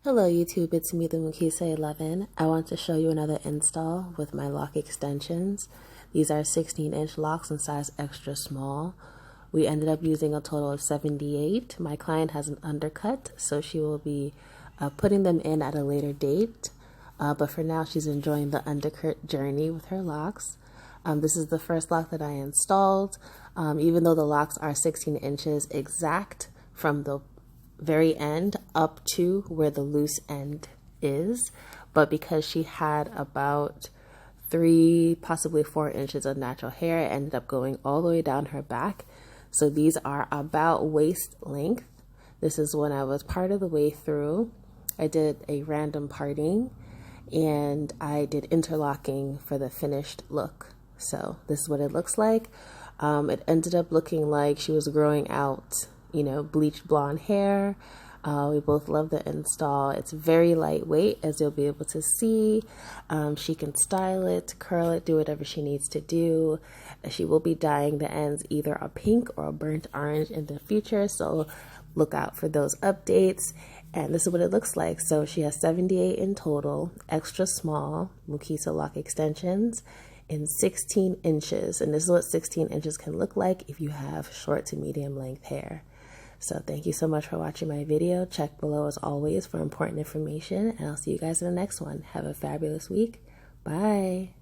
Hello YouTube, it's me the Mukisa 11. I want to show you another install with my lock extensions. These are 16-inch locks in size extra small. We ended up using a total of 78. My client has an undercut, so she will be putting them in at a later date. But for now, she's enjoying the undercut journey with her locks. This is the first lock that I installed. Even though the locks are 16 inches exact from the very end up to where the loose end is, but because she had about 3, possibly 4 inches of natural hair, it ended up going all the way down her back. So these are about waist length. This is when I was part of the way through. I did a random parting and I did interlocking for the finished look. So this is what it looks like. It ended up looking like she was growing out, bleached blonde hair. We both love the install. It's very lightweight, as you'll be able to see. She can style it, curl it, do whatever she needs to do. She will be dyeing the ends either a pink or a burnt orange in the future, so look out for those updates. And this is what it looks like. So she has 78 in total, extra small Mukisa lock extensions in 16 inches. And this is what 16 inches can look like if you have short to medium length hair. So thank you so much for watching my video. Check below as always for important information, and I'll see you guys in the next one. Have a fabulous week. Bye.